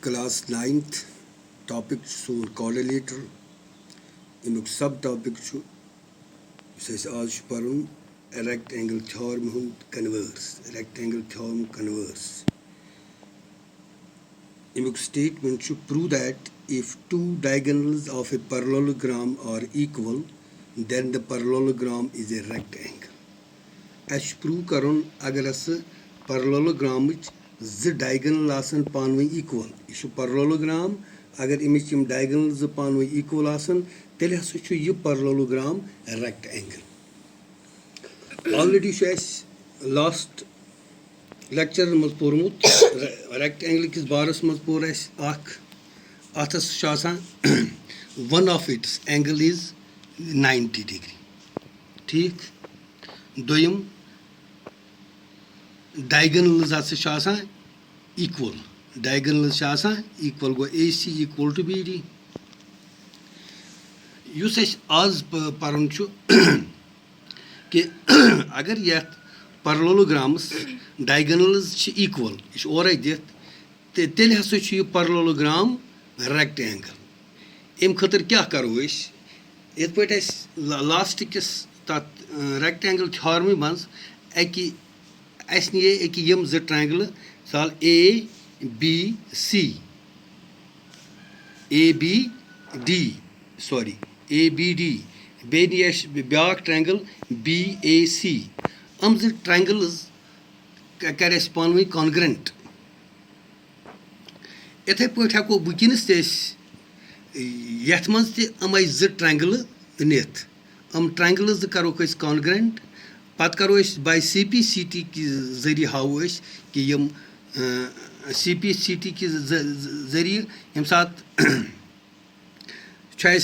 Class 9th topic सोन coordinator अमुक सब topic आज पढ़न रेक्टेंगल थ्योरम कन्वर्स अमुक statement prove that if two diagonals of a parallelogram are equal then the parallelogram is a rectangle. Prove करन अगर parallelogram ज diagonal आसन पानवे equal यह पैरेललोग्राम अगर अमिच डायगोनल ज पानवे इक्वल आसन तेल हसा यह parallelogram rectangle. Already last lecture मज पोर्मुत रेक्टेंगल किस बारस मज पोर अत one of its angle is 90 degree. ठीक दोयम डायगोनल्स इक्वल डायगोनल्स इक्वल गो AC इक्वल टू BD। युस आज परन कि अगर ये पैरेललोग्रामस डायगोनल्स इक्वल यह और दित तेल हसा यह पैरेललोग्राम रेक्टेंगल। अम खतर क्या करो ये पे लास्ट किस तथ रेक्टेंगल थ्योरम मज अस यम ज ट्रायंगल मिसाल ABD बे ब्या ट्रायंगल BAC हम ज ट्रायंगल्स कर पानवे कॉन्ग्रेंट। इथे पे हेको वनस यथ मज तम ज ट्रायंगल निथ ट्रायंगल्स करो कॉन्ग्रेंट पत करो बाय CPCT कि जरिए हाव कि यम CPCT कि जरिए यम सात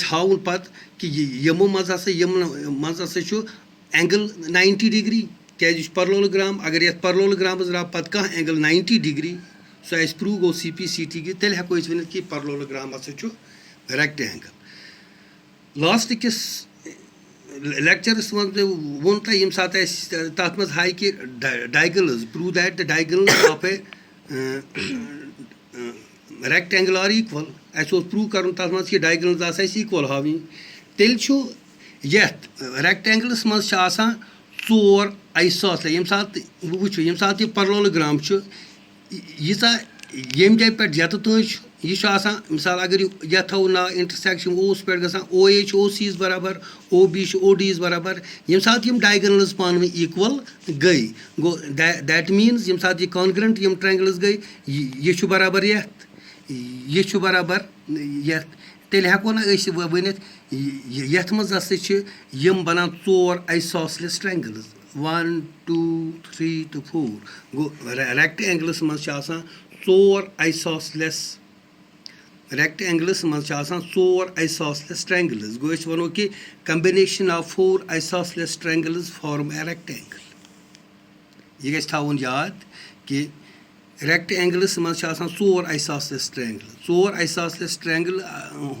हावन पत कि यमो मज एंगल 90 डिग्री क्या पैरेललोग्राम अगर ये पैरेललोग्राम द्राव पत कह एंगल 90 डिग्री सो प्रूव गो CPCT कि तेल हेको वन कि पैरेललोग्राम हसा रेक्टेंगल। लास्ट किस लेक्चरस मज वो यम सात तथ मज हाई कि diagonals prove that the diagonals of a rectangle are equal prove कर तथ मज कि डायगोनल्स इक्वल हावी तेल यथ रेक्टेंगलस मज 4 आइसोसेलेस यम सात वो यम सात यह पैरेललोग्राम यीचा यम जाय पे यत तज यह मिसाल अगर यह थो ना इंटरसेक्शन ओस पे OH OC's बराबर OB OD's बराबर यम सात यम डायगोनल्स पानवे इक्वल गई गो दैट मीन्स यम सात यह कॉन्ग्रेंट यम ट्रायंगल्स गई यह बराबर यह बराबर यथ तेल हेको ना वन यथ मज यम बनान 4 isosceles triangles 1 2 3 to 4 go rectangles मज 4 आइसोसेलेस रेक्टेंगल्स मज 4 आइसोसेलेस ट्रायंगल्स गो वनो कि combination of 4 isosceles triangles form a rectangle. यह गवन याद कि रेक्टेंगल्स मज 4 आइसोसेलेस ट्रायंगल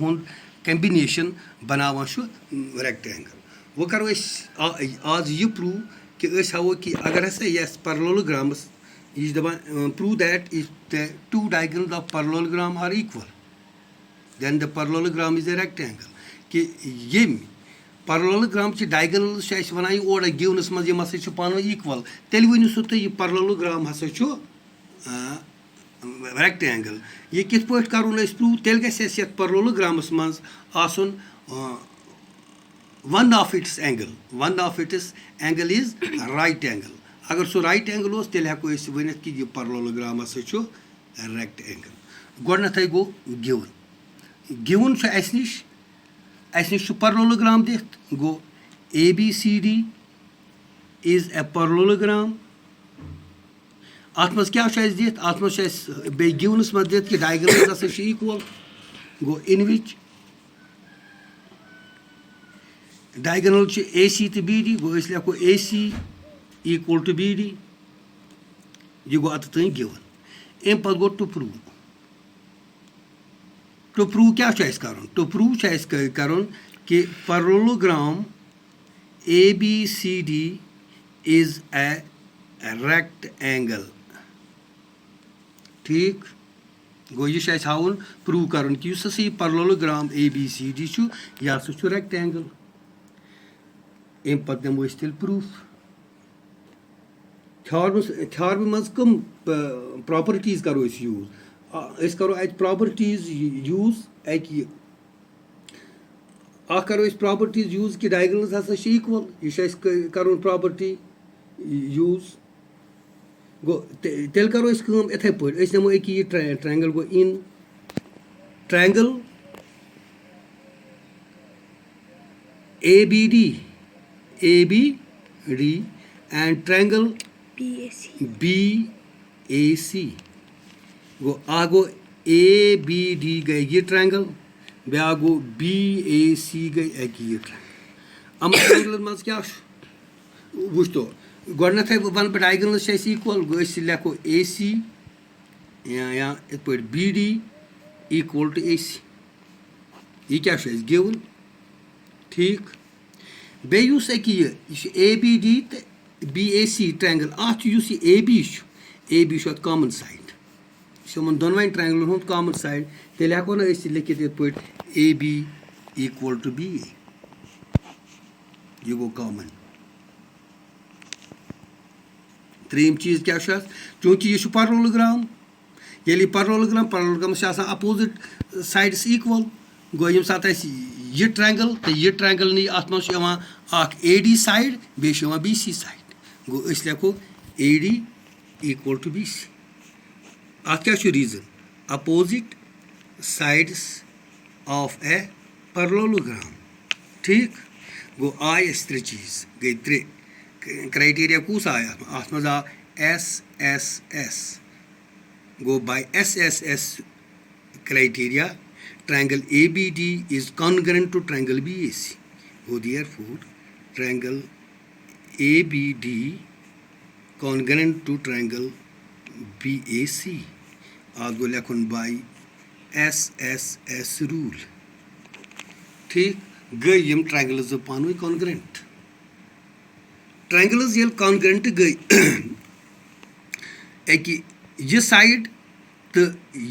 हुंद कॉम्बिनेशन बनावान रेक्टेंगल। वो करो आज यह प्रूव कि हावो कि अगर हसा ये पैरेललोग्रामस यह दपान prove that if the two diagonals of parallelogram are equal then the parallelogram is a rectangle कि यम पैरेललोग्राम डायगोनल्स वन और गिवनस मज यम हसा पान इक्वल तेल वनु सो तुम यह पैरेललोग्राम हसा रेक्टेंगल। यह कित पे करुन प्रूव तेल गस पैरेललोग्रामस मज आसन one of its angle is right angle. अगर सो राइट एंगल हो तेल हेको वन कि यह पैरेललोग्राम हसा रेक्टेंगल। गोडनथ गो गिवन अस निश पैरेललोग्राम दित गो ABCD इज ए पैरेललोग्राम। अत मज क्या दित अत मज बे गिवनस मज दित कि डायगोनल्स हसा इक्वल गो इन विच डायगोनल AC तो BD गो लिखो AC इक्वल टू BD यह गो अत तक गिवन। अम पे गो टू प्रूव क्या टू प्रूव कर कि parallelogram ABCD is a rectangle. ठीक गो यह हाउन प्रूव कर कि ये पैरेललोग्राम ABCD यह हसा रेक्टेंगल अम पे नमो तेल प्रूफ थ्योरम मज कम प्रॉपर्टीज करो यूज करो अत प्रॉपर्टीज यूज करो प्रॉपर्टीज यूज कि डायगोनल्स हसा इक्वल यह कर प्रॉपर्टी यूज गो तेल करो इथे पे नमो ये triangle go in triangle ABD and triangle BAC go go ABD गए ये ट्रायंगल ब्या गो BAC गई ये ट्रायंगल अम ट्रायंगल मज क्या वो तो गोडनथे वन पे डायगोनल्स इक्वल गो लेखो AC या इत पे BD इक्वल टू AC ये क्या गिवन ठीक बेस यह ABD तो BAC ट्रायंगल अत AB कॉमन साइड यह दोनवें ट्रायंगल हूँ कॉमन साइड तेल हेको ना लिखित इत पे AB इक्वल टू BA यह गो कॉमन त्रीम चीज क्या चूंकि यह पैरेललोग्राम ये पैरेललोग्राम अपोजिट साइड्स इक्वल गो यम सात यह ट्रायंगल तो यह ट्रायंगल नी अत मज AD साइड बे BC साइड गो लेखो AD इक्वल टू BC अत क्या reason opposite sides of a parallelogram ठीक गो आय त्रे चीज गई त्रे क्राइटेरिया कूस आय अत मज आव SSS go bye SSS criteria triangle ABD is congruent to triangle BAC go therefore triangle ABD congruent to triangle BAC आज गो लेखन by SSS rule ठीक गई यम ट्रायंगल्स पान कॉन्ग्रेंट ट्रायंगल्स ये कॉन्ग्रेंट गई यह साइड तो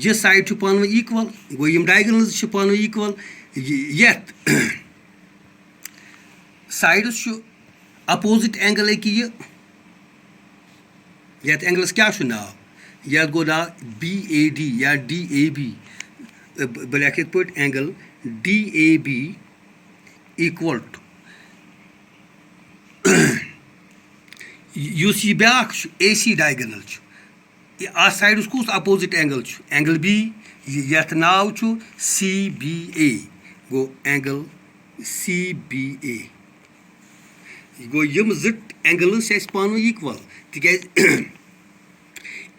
यह साइड पान इक्वल गो यम डायगोनल्स पान इक्वल यथ साइड्स अपोजिट एंगल यथ एंगल्स क्या नाव यथ गो नाव BAD या DAB बह लेख इत पे एंगल DAB इक्वल टू यह ब्या AC डायगोनल अत साइड कूस अपोजिट एंगल B यथ नाव CBA गो एंगल CBA गो यम एंगल्स पान इक्वल तिक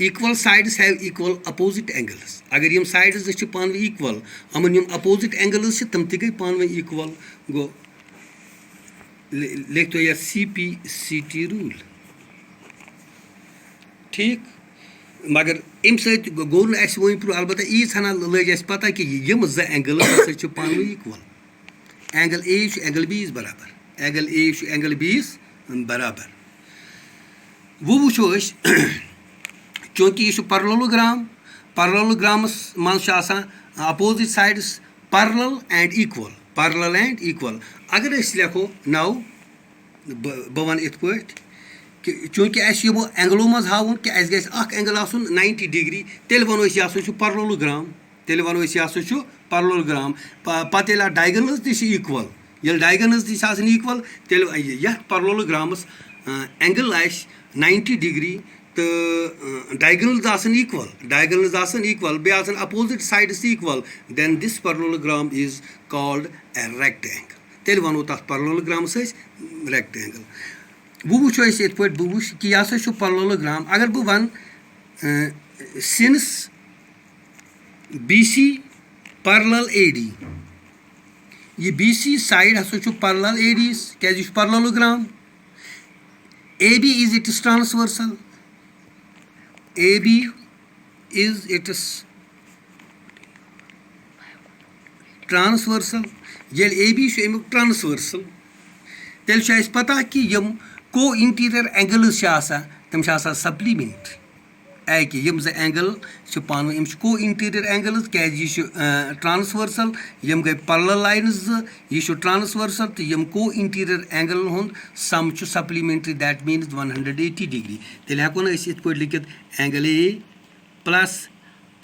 equal sides have equal opposite angles अगर यम साइड्स पान इक्वल अमन यम अपोजिट एंगल्स तम ती गई पान इक्वल गो लिख तो यह CPCT रूल ठीक मगर अम सो वो प्रूव अलबत् यीज हना लग पता कि यम एंगल्स पान equal angle A angle B बराबर एंगल A एंगल B बराबर वो वो चूंकि यह पैरेललोग्रामस मज opposite sides parallel and equal अगर लेखो नौ बह वन इत पे चूंकि यमो एंगलों मज हावन कि एंगल आसन 90 डिग्री तेल वनो यह पैरेललोग्राम तेल वनो यह पैरेललोग्राम पे डायगोनल्स ती इक्वल ये डायगोनल्स ती इक्वल तेल यह पैरेललोग्रामस एंगल 90 डिग्री तो डायगोनल्स इक्वल बे opposite sides equal then this parallelogram is called a rectangle तेल वनो तथ पैरेललोग्रामस रेक्टेंगल वो वो इत पे बह वो कि यह पैरेललोग्राम अगर बह one since BC parallel AD यह BC साइड हसा पैरेलल AD क्या parallelogram AB is its transversal AB is its transversal ये AB अमुक ट्रांसवर्सल तेल पता कि यम को इंटीरियर एंगल्स तम सप्लीमेंट्री एके यम ज एंगल पान यम को इंटीरियर एंगल्स क्या ट्रांसवर्सल यम गई पैरेलल लाइन्स यह ट्रांसवर्सल तो यम को इंटीरियर एंगल हुंद sum supplementary that means 180 degree तेल हेको ना इस पे लिखित angle A plus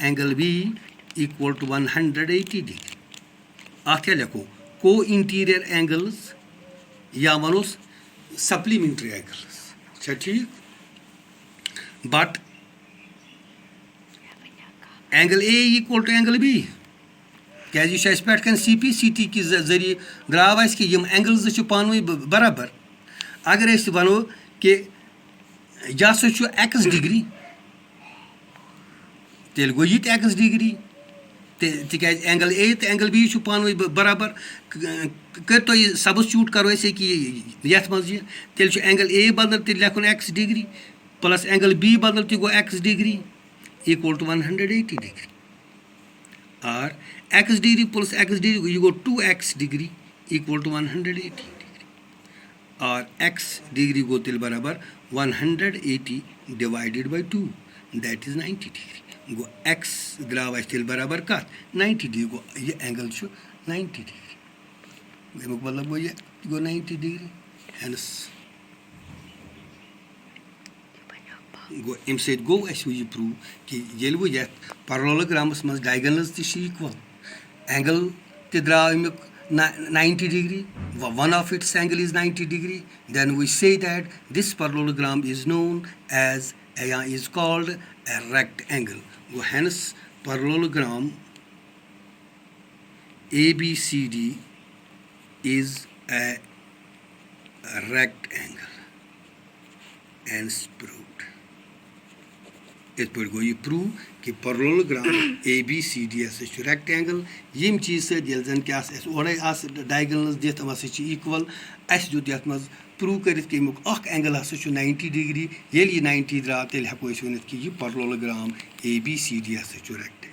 angle B equal to 180 degree अत क्या लिखो को इंटीरियर एंगल्स या वनोस सप्लीमेंट्री एंगल्स ठीक but angle A equal to angle B क्या पे सी पी सी टी कि जरिए द्राव कि यम एंगल्स पान बराबर अगर वनो कि यह हसा एक्स डिग्री तेल गो ये एक्स डिग्री तिकाज एंगल ए तो एंगल बी पान बराबर कर तो सब्स्टिट्यूट करो कि ये मज तेल एंगल ए बदल तेल लेखन X degree plus angle B बदल तो गो X degree equal to 180 degree और X degree plus X degree यह गो 2x degree equal to 180 degree और x डिग्री गो तेल बराबर 180 divided by 2 that is 90 degree गो x द्राव तेल बराबर कत 90 डिग्री गो यह एंगल 90 डिग्री अमुक मतलब गो यह गो 90 डिग्री हेंस गो अमे गो यह प्रूव कि ये वो ये पैरेललोग्रामस मज डायगोनल्स इक्वल एंगल द्राव अमुक 90 degree one of its angle is 90 degree then we say that this parallelogram is known as is called a rectangle go hence parallelogram ABCD is a rectangle hence proved इस पे गो ये prove कि parallelogram ABCD हसा rectangle यम चीज सत जन क्या ओरे डायगोनल्स दित इक्वल अस दुत ये मज प्रूव कर अमुक एंगल हसा 90 डिग्री ये 90 द्राव तेल हेको वन कि यह पैरेललोग्राम ABCD हसा रेक्टेंगल